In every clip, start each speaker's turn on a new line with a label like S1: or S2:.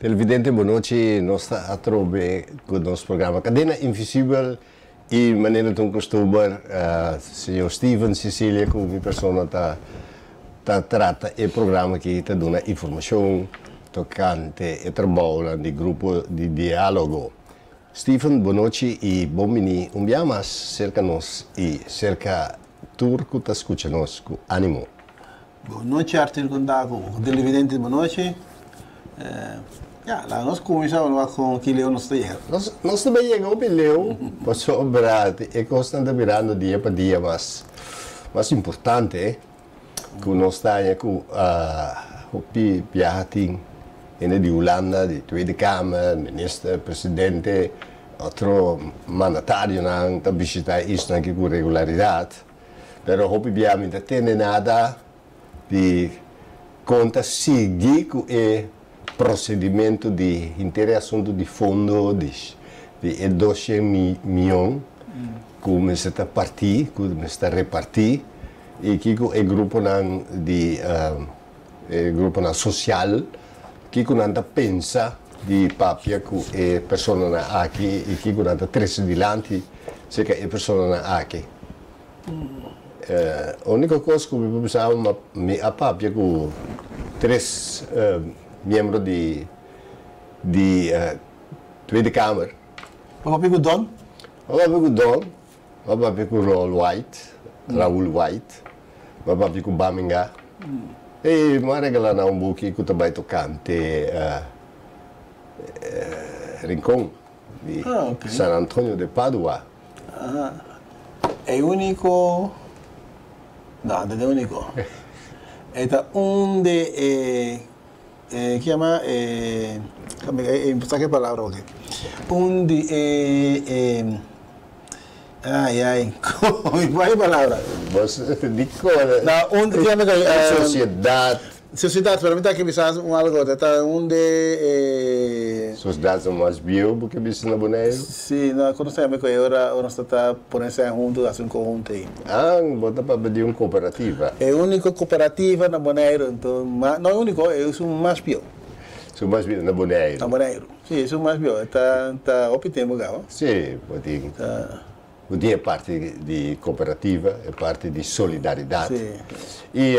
S1: Televidente, boa noite. Nós estamos a trobe com o nosso programa Cadena Invisível e maneira de costume, senhor Steven Cecília, com minha pessoa trata o programa que está dando informação tocante e trabalho de grupo de diálogo. Steven, boa noite e bom menino. Dia mais cerca nós e cerca turco está escutando nós com ânimo.
S2: Boa noite, Arthur Gondago. Televidente, boa noite. Nós começamos com aquilo que nós temos.
S1: Nós também chegamos para Leo, para sobrar, e constante virando dia para dia, mas importante é que nós estamos com o viagem de Holanda, de Tweede Kamer, ministro, presidente, outro mandatário para visitar isso com regularidade. Mas o viagem não tem nada de conta seguir com o procedimento de interação de fundo de 12 milhões como está partir, como está repartir e que o grupo de grupo social que nanda pensa de papia que a pessoa aqui e que nanda três dilante se que a pessoa aqui a única coisa que eu pensava a papia com três membros de Tweede Kamer.
S2: Wat heb je gedaan?
S1: Wat heb ik gedaan? Wat heb ik Raoul White? Wat heb ik Baminga? E maar regala na boekje que também tocante Rincón de San Antonio de Padua.
S2: É único. Não, não é único. É onde chiama sa che palavra ok undi come vai palavra
S1: Você dico
S2: na onde chiama
S1: sociedade
S2: veramente che mi sa algo tá
S1: sociedade são mais bio porque bisa na boneiro
S2: sim na quando sai que ora nós está por esse junto assim conjunto aí
S1: bota para pedir uma cooperativa
S2: é única cooperativa na boneiro então não é único é mais bio
S1: são mais bio na boneiro
S2: sim é mais bio tá optimo gava
S1: sim pode é parte de cooperativa é parte de solidariedade
S2: sim.
S1: E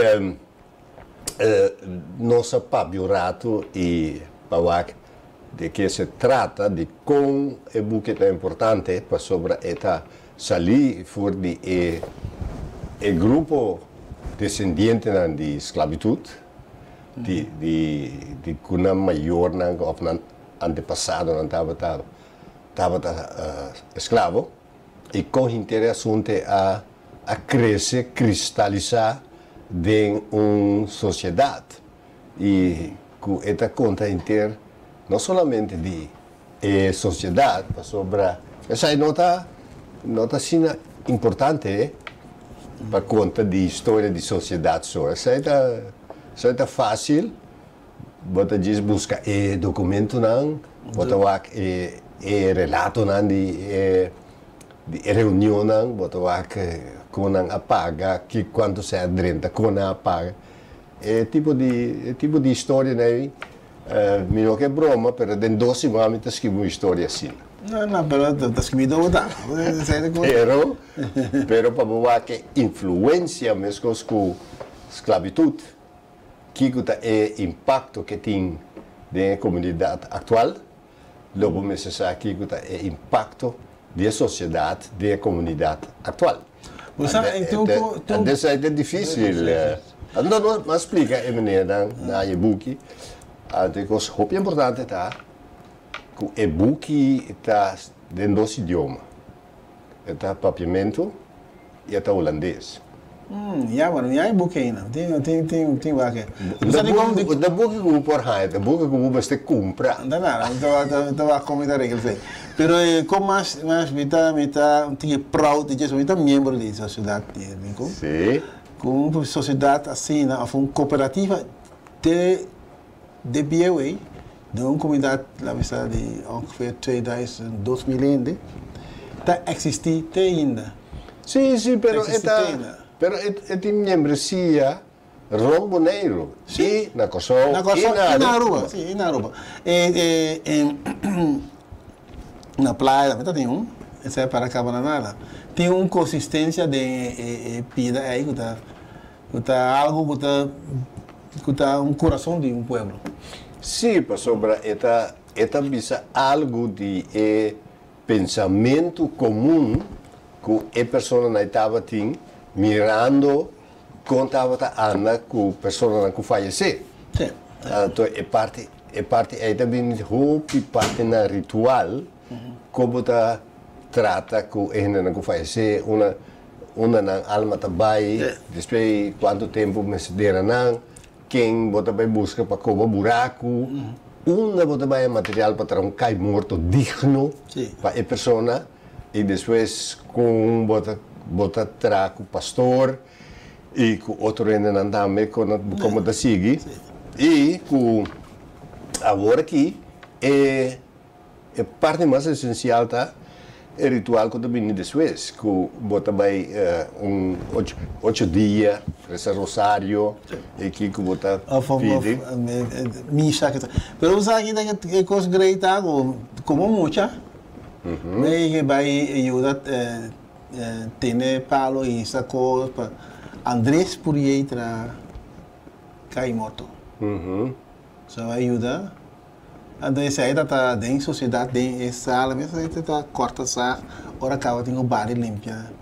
S1: nossa pabiorato e pawak de que se trata de como é muito importante para sobre esta sair fora de grupo descendente de esclavitud de cuna maior ou antepassado não estava escravo e com interação a crescer cristalizar de uma sociedade e com esta conta inteira não somente de sociedade mas sobre essa nota assim importante para conta de história de sociedade só essa é fácil bota diz busca documento não bota relato não de reunião não bota com a paga que quando se adrenta com a paga tipo de história né não é broma mas dentro de 12 anos está escrevendo uma história assim
S2: não mas está escrito outra
S1: pero para boa que influência mesmo com esclavitud que é impacto que tem na comunidade atual logo mesmo aqui que é impacto da sociedade da comunidade atual. Então, dessa é difícil. Não, mas explica a maneira na e-book. O importante tá que o e-book está em dois idiomas. Está papiamento e está holandês.
S2: Ja, maar niet een boek heen. Tem vaak.
S1: De boek que por aí, de boek que você compra.
S2: Não vai comentar regras aí. Pero como mais mita tinha proud de ser membro da sociedade, né?
S1: Sim.
S2: Com uma sociedade assim, na uma cooperativa de BOE, de uma comunidade lá vista de ongeveer 2000 está existente ainda.
S1: Sim, pero esta membresia Romboneiro.
S2: Sim.
S1: E na Kosovo.
S2: E na Aruba. Sim, e na Aruba. Na praia também tem essa é para Cabananara. Tem uma consistência de vida aí que tá algo que tá um coração de um povo.
S1: Sim, sobre esta bisa algo de pensamento comum que a pessoa não estava tendo, mirando quando estava anda com a pessoa que faleceu.
S2: Sim.
S1: Então, é parte aí também parte na ritual, como está trata com a gente que faleceu, uma na alma também, depois quanto tempo me se deram não, quem bota vai busca para covar buraco, uma bota vai material para trazer cai morto digno para a pessoa e depois com bota trago pastor e com outro ainda também como da sigue e com agora aqui é parte mais essencial tá o ritual que também depois que bota vai 8 dias esse rosário e que bota pede
S2: missa que pero usa aqui que coisa greita como mucha que vai ajudar ter palo e sacou para Andrés por aí tra cai morto só ajuda então esse aí tá dentro da sociedade dentro essa sala mesmo aí tá corta essa hora acaba tem o bar limpia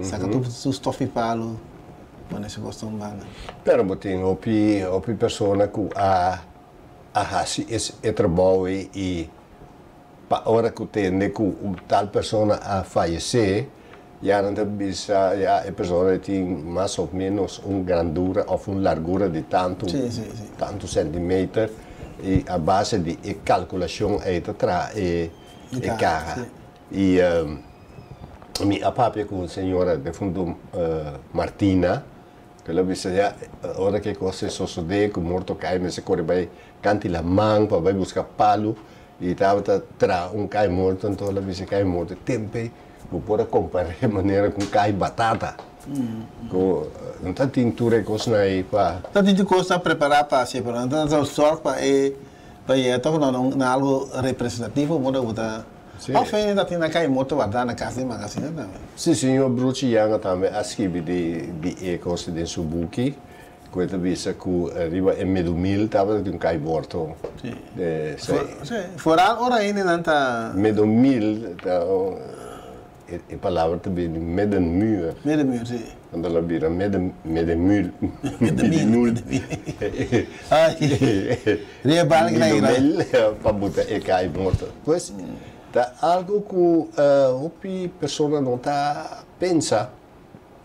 S2: saca tudo os tofi palo quando se gosta um banda
S1: pero botin opi persona que a hasi esse trabalho e para hora que tem que tal pessoa a falecer já não bisa já a pessoa tem mais ou menos grandura ou largura de tanto centímetro e a base de calculação é tra cara e a papi com a senhora de fundo Martina que ela disse já hora que você sucede que morto cai mas se corre vai canti la mão para vai buscar palo e estava tra cai morto então ela disse cai morto tempe vou pôr comparar de maneira com cai batata não está tintura coisa aí para
S2: tá tinha coisa preparar para se para então só para na algo representativo moda botar ao fim ainda tem na cai morto guardar na casa de magazine também
S1: sim senhor Bruce Yang também escreve de coisa de subuki coisa visa que arriba em Medomil estava de cai morto
S2: fora ora ainda não tá
S1: Medomil a palavra também Medenmuur
S2: sim
S1: quando ela vira Medenmuur
S2: rebal que
S1: não para botar cai morto pois tá algo que a pessoa não tá pensa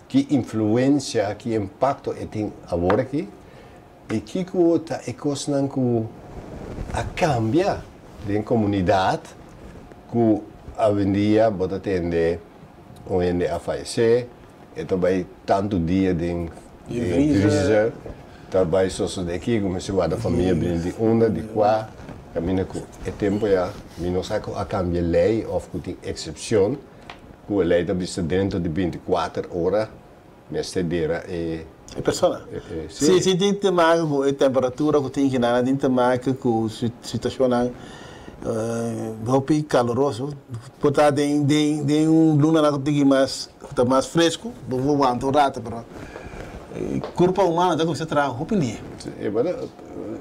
S1: que influência que impacto tem agora aqui e que tá coisa que a cambia de comunidade que a vendia bota tende onde a falecer e também tanto dia de crise também só daqui como se guarda a família bem de uma de quatro caminha com o tempo já menos a cambia lei ou que tem exceção que a lei também está dentro de 24 horas mas dera
S2: a pessoa se tem tema com a temperatura que tem que nada tem tema com situação hopi caloroso, portanto tem luna que tem mais fresco, vou aguentar rata, mas corpo humano tem que se traga hopi ali.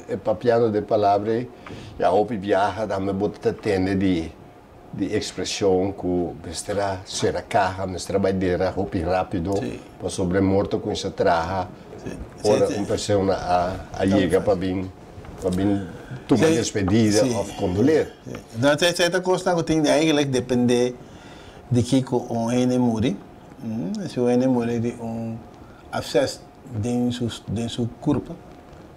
S1: É papiano de palavra, já hopi viaja, dá me bota tende de expressão que mistura será carro, mistura bandeira, hopi rápido, para sobre morto com essa traja, ora pessoa a chega para vir tomar despedida ou condoler.
S2: Então, certa coisa que tem eigenlijk depende de que o ene muri. Se o ene muri de abscesso dentro do corpo,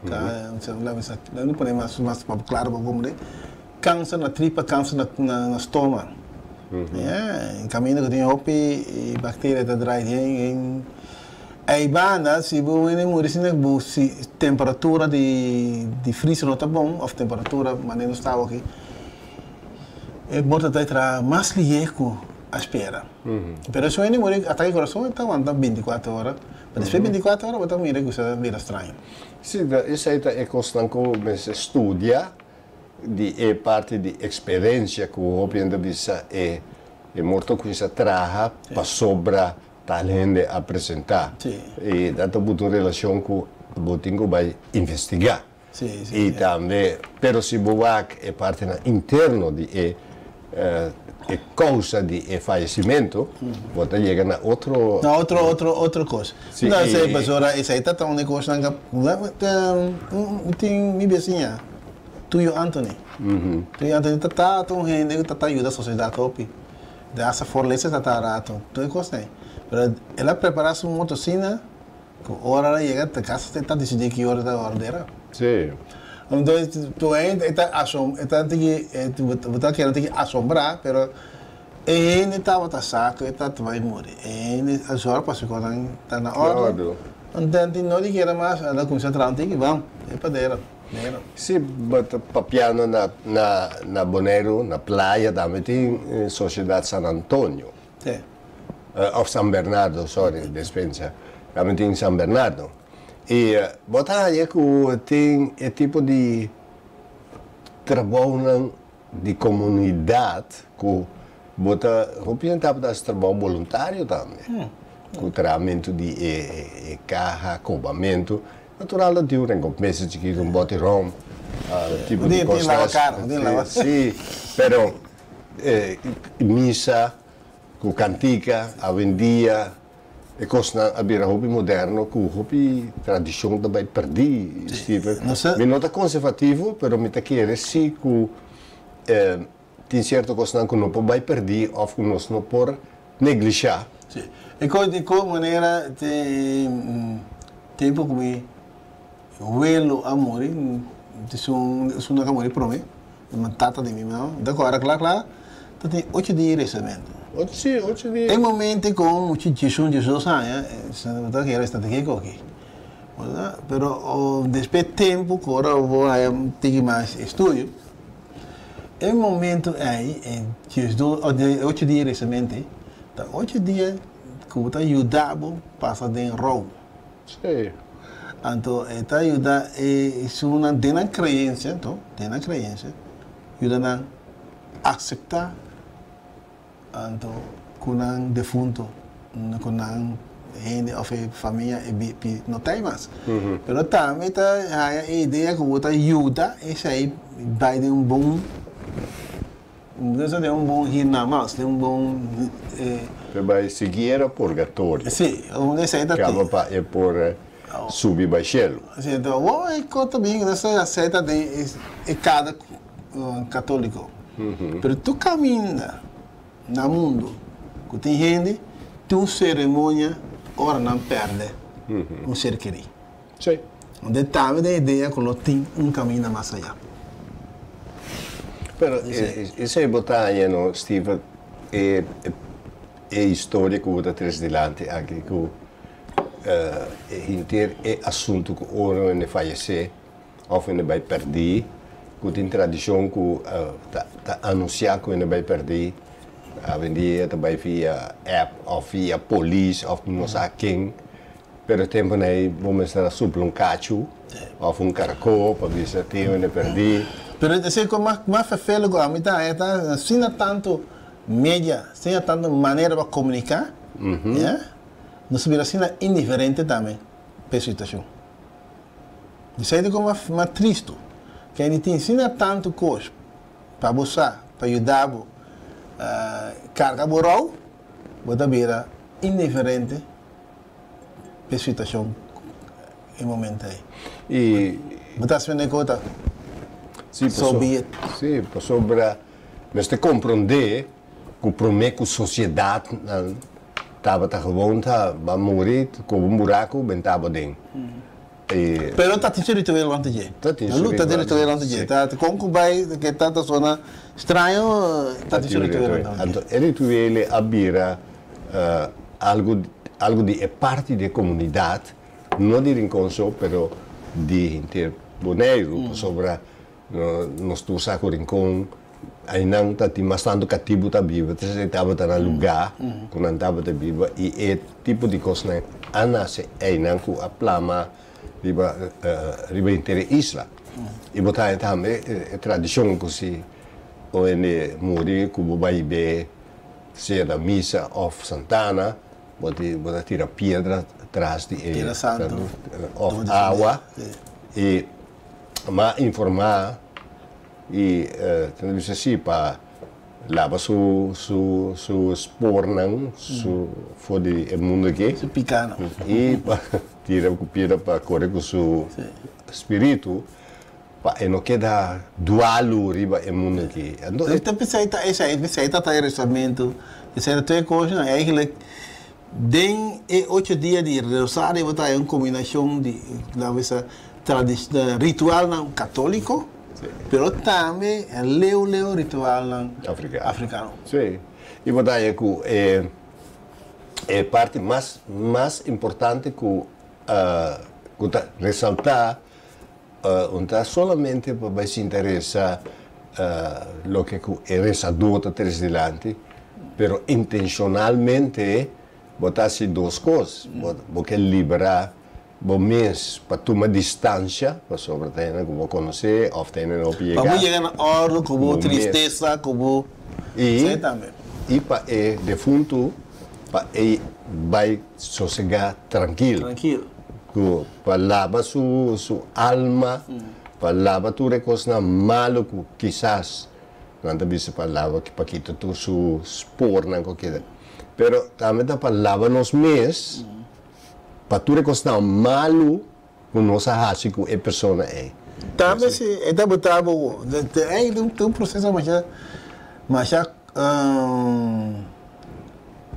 S2: não podemos mais claro para como câncer na tripa, câncer na estômago. Em caminho que tem hopi e bactéria da dry aí banda se você não morrer se temperatura de freezer não está bom, a temperatura maneira está aqui, é bom estar mais ligeiro a espera. Mas se você não morrer até o coração está aguentando 24 horas, Mas depois 24 horas, eu mira que isso vira estranho.
S1: Sim, isso aí é constante como se estuda, é parte de experiência que o Hopi visa é muito que se traga para sobra talento apresentar.
S2: Sim.
S1: E daí botar uma relação com o botinho vai investigar.
S2: Sim, sim.
S1: E também, pero se boac é parte interno de causa de falecimento, você chega na outro.
S2: Na outra coisa.
S1: Sim,
S2: Não sei, mas ora, isso aí está tão negócio na tem minha vizinha, Tuyo Anthony. Tuyo Anthony está tão rende, está ajuda a sociedade Hopi. Dessa fortaleza está rato, tudo é coisa. Mas ela prepara-se uma motocina, que hora ela chega a casa, está decidindo que hora dela.
S1: Sim.
S2: Então, tu está querendo que assombrar, mas ele estava saco, ele vai morrer. Ele a senhora passou quando está na hora. Então, não lhe quer mais, ela começa a entrar antigo, vamos, é para dela.
S1: Sim, papiano na Bonaire, na praia, também tem Sociedade San Antonio.
S2: Sim.
S1: Of San Bernardo, sorry, dispensa. Também tem San Bernardo. E botar aí que tem tipo de trabalho de comunidade que bota representava das trabalho voluntário também. Com o tratamento de carro, acabamento. Natural da dura, com meses de que um bote rom, tipo de coisas. Sim, pero missa, com cantica, a vendia, e coisa a bira hobby moderno, com hobby tradição também perdi, Steve. Me nota conservativo, pero me tá querer sim que tem certo coisa que não pode perder ou que nós não por negligenciar.
S2: Sim. E com maneira tem tempo que Welo amore, sono amore per me, uma tata di mia mamma, da agora, claro, tem 8 dias de recebimento.
S1: 8 dias.
S2: Em momento com o Jesus anos, não que era esta aqui aqui. Pero depois tempo, agora eu vou ter mais estudo. Em momento aí, 8 dias de recebimento, 8 dias que eu ajudava passa de Roma.
S1: Sim.
S2: Então, esta ajuda é uma crença, então, ajuda a aceitar, então, com um defunto, com gente ou família não tem mais. Mas também a ideia que você ajuda, isso aí vai de bom, de bom rinamão, de bom.
S1: Vai seguir o purgatório.
S2: Sim, onde isso aí está.
S1: É por subir para o cielo.
S2: Então, o também nessa aceita de cada católico. Mas tu caminha no mundo, que tem gente, tem uma cerimônia, ora não perde um ser querido.
S1: Sim.
S2: Onde está a ideia que tem um caminho mais allá.
S1: Mas isso é botar no Steve, é história que você traz delante aqui que é assunto que ora não falecer ou não vai perder, que tem tradição que anunciar que não vai perder, a vender vai via app ou via polícia ou não sei quem, pero tempo aí vamos estar sobre um cacho ou um caracol para ver se tem ou não perder.
S2: Pero esse como mais fefelo a mim tá sem tanto mídia, sem tanto maneira para comunicar, não se vira assim indiferente também para a situação. Isso aí é como mais triste, que a gente ensina tanto coisa para você, para ajudar, carga moral, você vira indiferente para a situação em momento aí.
S1: E
S2: você está vendo coisa?
S1: Sim, sobre mas te compreender que a sociedade estava gewoon vai morrer com um buraco bem estava dentro.
S2: Pero está territorial antes de. A luta territorial antes de. Tá como vai que tanta zona estranho está territorial antes.
S1: Ele tu ele abira algo de parte da comunidade, não de rincón, pero de interboneiro sobre nós tu saco rincón aí não tá mas tanto cativo tá vivo, você estava tá no lugar, quando não estava tá vivo e é tipo de coisa né, anase aí não com a plama riba inteira isla. E botar também tradição que se onde muri com o baile seja da missa of Santana, botar tira pedra atrás de
S2: Tira santo.
S1: of água e mas informar e também assim para lava su spor não su for de mundo aqui
S2: Se picano.
S1: e tira com pedra para correr com su espírito para não queda dualo riba e mundo aqui
S2: então pensei tá restaurante isso é tudo coisa eigenlijk den 8 dias de rosário botar uma combinação de la vez ritual não católico pero também é leu ritual não africano
S1: sim e botar aí que é parte mais importante que ressaltar não solamente para se interessar lo que é rezador da tres delante, pero intencionalmente botar-se duas coisas, porque liberar o mês para tomar distância, para sobre ter como conhecer, ou ter não pegar.
S2: Para chegar na ordem, como tristeza, como
S1: e também. E para o defunto, para vai sossegar tranquilo. Para lavar sua alma, para lavar tudo coisa malo que quizás não deve para lavar que para quitar tu su spor não qualquer. Pero também dá para lavar nos mês, para tudo coisa malo que nossa raça que a pessoa é.
S2: Também se é da botar um processo mais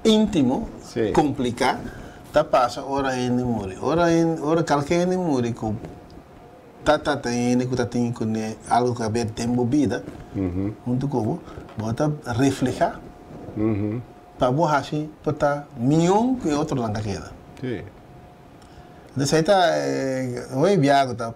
S2: íntimo, complicado. Tá passa hora em memória, hora qualquer memória que tá tem com algo que é tempo vida, muito como bota refletir, para boa assim para milhão que outro lá queda.
S1: Sim.
S2: Dessa aí tá hoje viago tá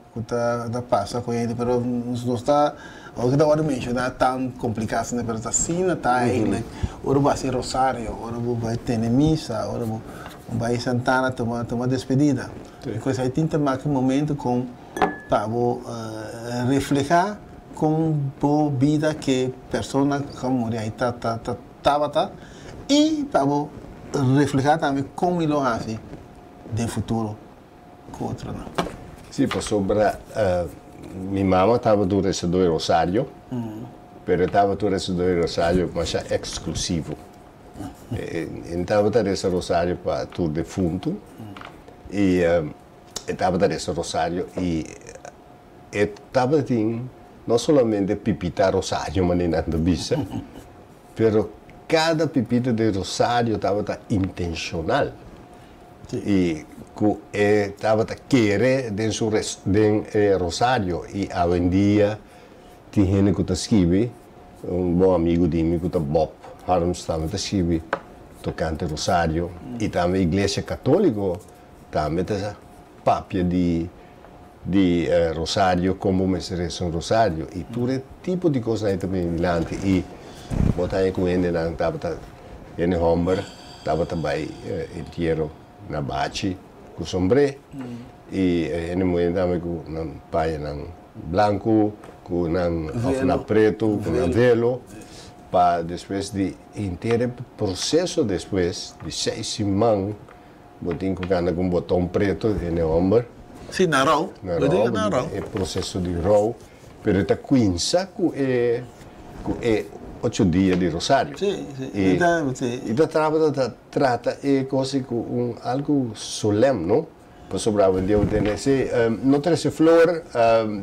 S2: passa com ele, pero não está o que da hora mencionar tão complicado, né? Pero assim tá aí, hora vai ser rosário, hora vai ter missa, hora vai Santana tomar despedida. Coisa aí tem mais um momento com para refletir com a vida que pessoa como aí tá e para refletir também como ele assim de futuro com outro não.
S1: Sim, por sobre minha mãe estava do recebedor Rosário, mas estava do recebedor Rosário mas é exclusivo. Então estava esse rosário para o defunto e estava esse rosário e estava não somente pipita rosário mas nem nada bisa, pero cada pipita de rosário estava intencional e estava querer dentro do rosário e hoje em dia tem gente que escreve bom amigo de mim que está Bob Harms também escreve tocante rosário e também a igreja católica também tem papia de rosário como me se reza rosário e todo tipo de coisa aí também dilante e botar aí com ele não estava em Homber estava também inteiro na bache com sombrero e ele muito também com na paia não branco com na preto com velo para depois de inteiro processo depois de 6 semanas botinho com um botão preto em Homber.
S2: Sim, na raw.
S1: É processo de raw, pero está 15 é 8 dias de rosário.
S2: Sim.
S1: E trata é coisa com algo solene, não? Para sobrar dia não tem flor,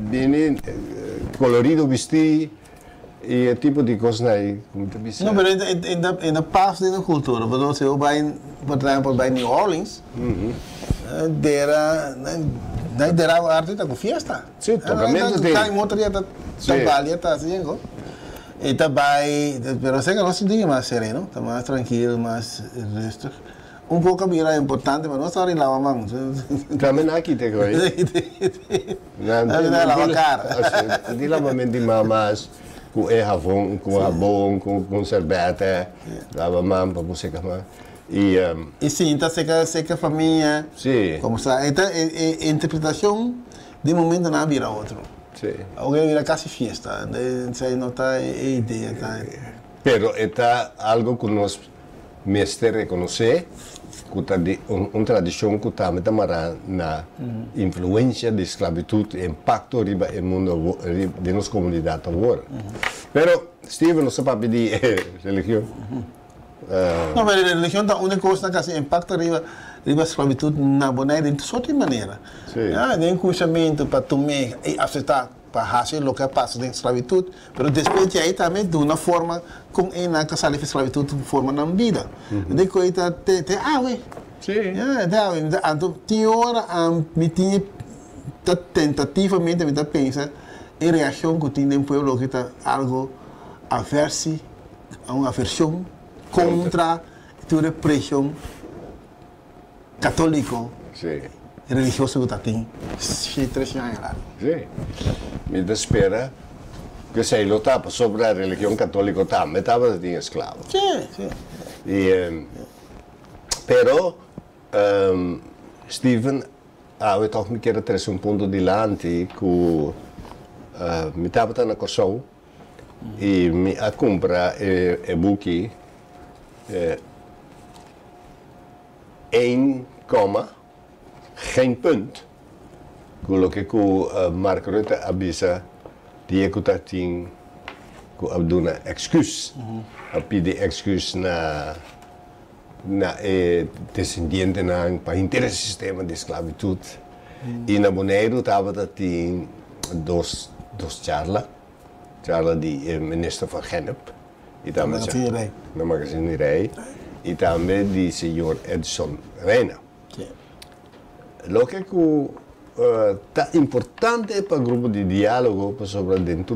S1: bem colorido vestir e tipo de coisa aí, como te disse.
S2: Não, mas ainda passa da cultura. Quando você vai, por exemplo, vai New Orleans, dera arte tá com festa.
S1: Sim, tocamento de.
S2: Tá em outra dia tá trabalha tá assim, co. E tá vai, pero sei que não se diga mais sereno, tá mais tranquilo, mais resto. Pouco mira é importante, mas não está em lavar mãos.
S1: Também aqui tem coisa.
S2: Não lavar cara.
S1: De lavamento de mamas, com javão, com rabão, com sorvete, dava mão para você camar.
S2: E sim, então seca a família.
S1: Sim.
S2: Como está? Então, a interpretação de momento não vira outro.
S1: Sim.
S2: Alguém vira quase fiesta. Você não está a ideia. Tá?
S1: Pero está algo que nós mestre reconhecer, que uma tradição que está muito na influência da esclavitud, impacto riba no mundo de nossa comunidade agora. Pero Steven, não se pode pedir religião.
S2: Não, mas a religião é uma coisa que impacta riba a esclavitud na boneira de outra maneira. Tem conhecimento para tomar e aceitar para fazer o que passa na esclavitud, mas depois de aí também de uma forma como é na que sai a esclavitud de forma na vida. De coisa te ué.
S1: Sim.
S2: Então tinha hora me tinha tentativamente me pensa a reação que tinha no povo que está algo averso, uma aversão contra a repressão católico.
S1: Sim.
S2: Religioso que tem 3 anos lá.
S1: Sim. Me espera que se ele estava sobre a religião católica também estava de escravo.
S2: Sim, sim.
S1: Pero Steven, eu toch me quero trazer ponto dilante que me estava na Kosovo e me a comprar e buki 1, geen punt. Que Mark Rutte avisa die que está tem que doen excuus. Pedir excuus na descendiente para interesse sistema de esclavitud. E na Bonaire estava tem dois charlas de minister van Gennep. E também na Magazine Rij. E também de senhor Edson Reina. Lo que é importante para o grupo de diálogo sobre dentro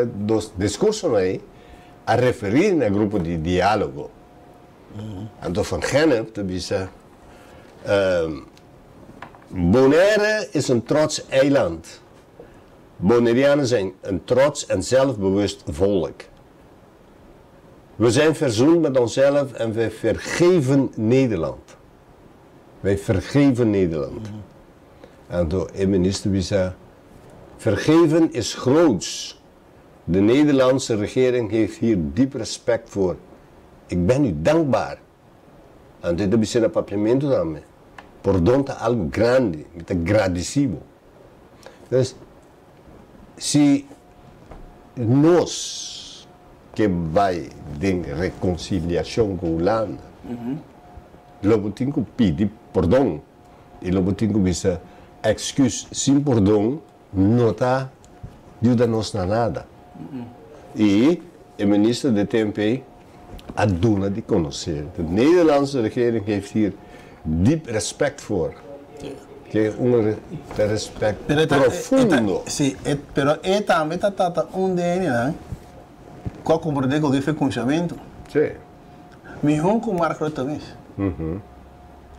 S1: dos discursos aí a referir no grupo de diálogo. Então van Gennep te bisa Bonaire is een trots eiland. Bonaireanen zijn een trots en zelfbewust volk. We zijn verzoend met onszelf en we vergeven Nederland. Wij vergeven Nederland. En door de minister zei, vergeven is groots. De Nederlandse regering heeft hier diep respect voor. Ik ben u dankbaar. En dit is een papamento também. Por donde algo grande, muito agradecido. Dus, se nós que vai de reconciliação com o land, logo tem que pedir perdão e logo tem que dizer excuus sem perdão não está ajuda-nos a nada. E o ministro de TMP a dona de conhecer. De Nederlandse regering heeft hier diep respect voor. Que é respeito profundo.
S2: Sim, pero é também está onde né? Qual compreender com que foi conhecimento?
S1: Sim.
S2: Melhor com o Marco também.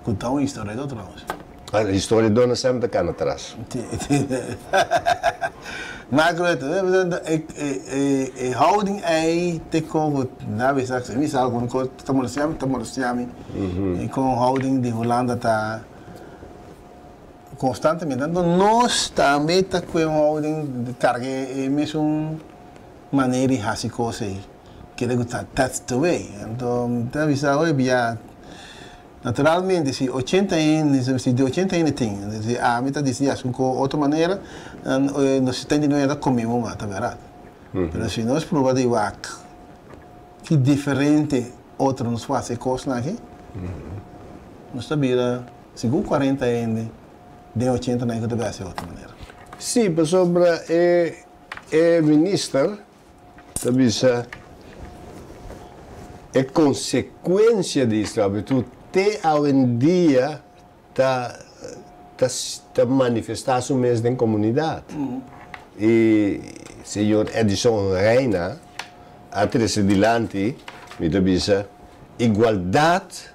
S2: Contar uma história de outra vez.
S1: A história de Dona sempre cá atrás.
S2: Marco, a houding aí tem como na vez que me sabe quando estamos e com houding de Holanda tá constantemente. Então nós também tá com um houding de carga é mesmo maneira de fazer coisas aí que ele gosta that's the way. Então tá visa hoje via naturalmente se 80 anos se de 80 anos tem se a meta dizia com outra maneira nós 79 era comemos mata verdade mas se nós provar de wak que diferente outro nos faz coisas aqui nós sabia se com 40 anos de 80 não é que deve ser outra maneira
S1: sim mas sobre o ministro também é consequência de esclavitud até hoje dia está manifestando mesmo em comunidade. E o senhor Edson Reina, atrás adiante, me diz igualdade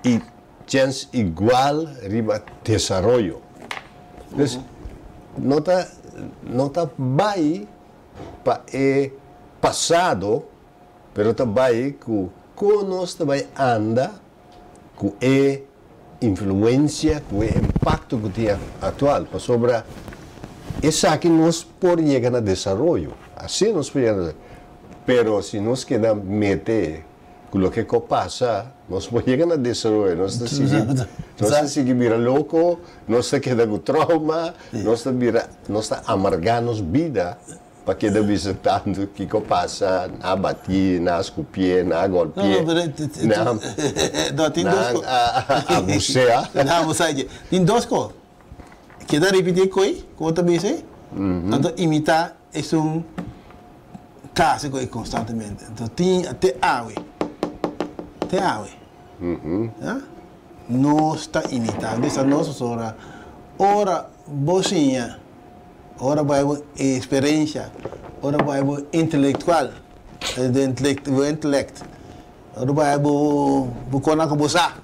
S1: e chance igual riba desenvolvimento. Então, não está bem para o passado, pero também que nós também anda com a influência, com o impacto que tem atual, para sobre essa que nós podemos chegar no desenvolvimento. Assim nós podemos, pero se nós queremos meter com o que passa, nós podemos chegar no desenvolvimento, nós estamos seguindo vira louco, nós estamos quedando com trauma, nós estamos amargando a vida, para que não visitando o que passa, na bater, na escupir, na golpear, na abusear.
S2: Na abusear. Tem duas coisas. Quer repetir coisa, como também sei? Então, imitar é caso constantemente. Então, tem até água. Até água. Nós estamos imitando. Essa nossa ora, bocinha. Ora vai experiência, ora vai intelectual, intelecto, ora vai bucona com bossa.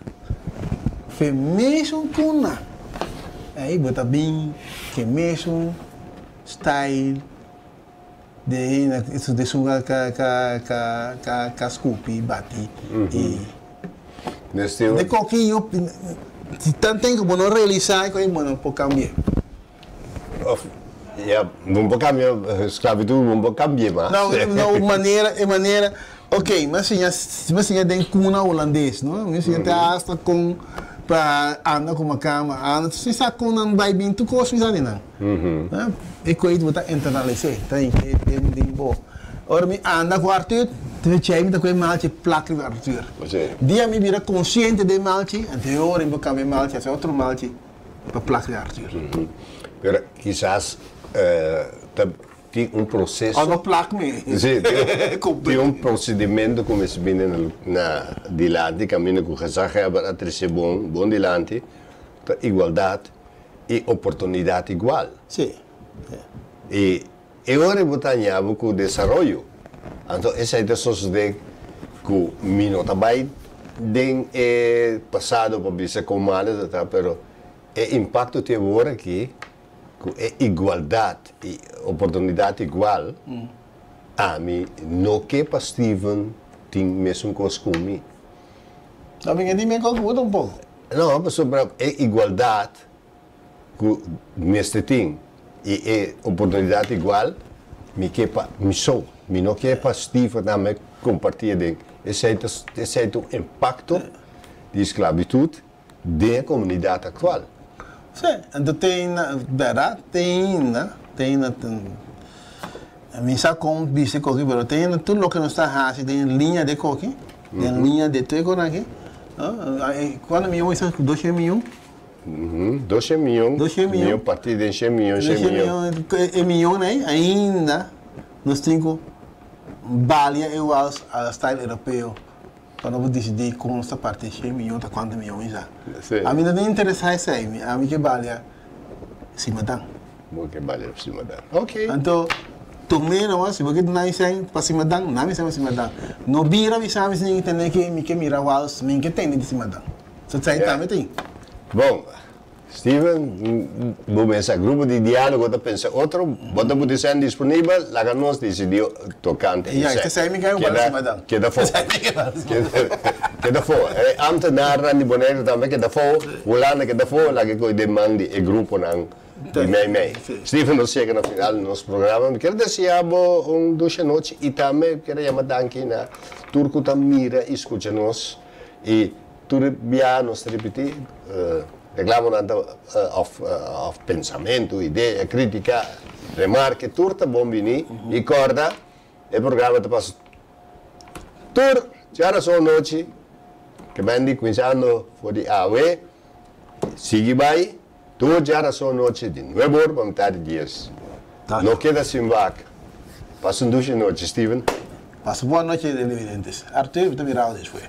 S2: Foi mesmo cuna. Aí bota bem, que mesmo style de isso de sugar ca scoopy bati e de qualquer eu tanto tempo que não realizar que eu não pode cambiar.
S1: Ja, vamos cambiar, esclavitud, vamos cambiar, mas...
S2: Não, maneira, ok, mas assim, tem cuna holandês, não? Mas assim, hasta com, para andar com uma cama, anda, se sabe com não vai bem, tu costa, sabe, não? E coisa que você internalizar, tem bom. Ora, me anda com o Arthur, tu chega, me com o malte, placa do Arthur. Dia me vira consciente de malte, anterior, em boca de malte, é outro malte, para placa do Arthur.
S1: Pero quizás tem processo.
S2: Ah, não placa mesmo.
S1: Sim, tem procedimento como se vê na dilante, caminho com o rezaje para ser bom dilante, igualdade e oportunidade igual.
S2: Sim.
S1: E agora vou com o desenvolvimento. Então, essa é a sociedade que o menino também tem passado para ver como é, mas o impacto tem agora aqui. É igualdade e oportunidade igual, a mim não que para Steven tem mesmo coisa comigo.
S2: Também é de mim concordo um pouco.
S1: Não, mas sobre a igualdade que mesmo tem e é oportunidade igual, me que para me sou, me não que para Steven também compartilhar de esse é o impacto de esclavitud da comunidade atual.
S2: Sim, então tem, verdade, tem, a mim sabe como dizer coque, mas tem tudo o que não está fazendo, tem linha de coque, tem linha de tudo aqui. Quando me isso 2 milhões?
S1: 2 milhões, partido de 100 milhões, 100 milhões.
S2: E milhões ainda, nós temos balia igual ao style europeu. Quando eu decidir com essa parte de 100 milhões, tá quantos milhões já? A mim não me interessa isso aí, a mim que vale cima da.
S1: Que vale cima da. Ok.
S2: Então, também não, se você não sai para cima da, não me sai para cima da. Não vira, me sabe se entender que me que mira os, me que tem de cima da. Só sai também tem.
S1: Bom, Steven, vou pensar grupo de diálogo, eu penso outro, bota por ser disponível, lá que nós decidiu tocante.
S2: E aí, você me caiu para cima da.
S1: Queda fora. Queda fora. Antes narra de boneco também queda fora, o lá queda fora, lá que coi demande e grupo não. De mei. Steven, nós chega no final do nosso programa, quero desejar duas noites e também quero chamar danke na turco também mira e escuta nós e tudo bem nós repetir. Reclamo of pensamento, ideia, crítica, remarque, tudo bom venir e corda, o programa te passa tudo, já só noite, que vendi começando for de AW, sigue bem, tudo já só noite de novo, vamos estar dias. Não queda sem vaca. Passa duas noites, Steven.
S2: Passa boa noite, televidentes. Arthur, te virava depois.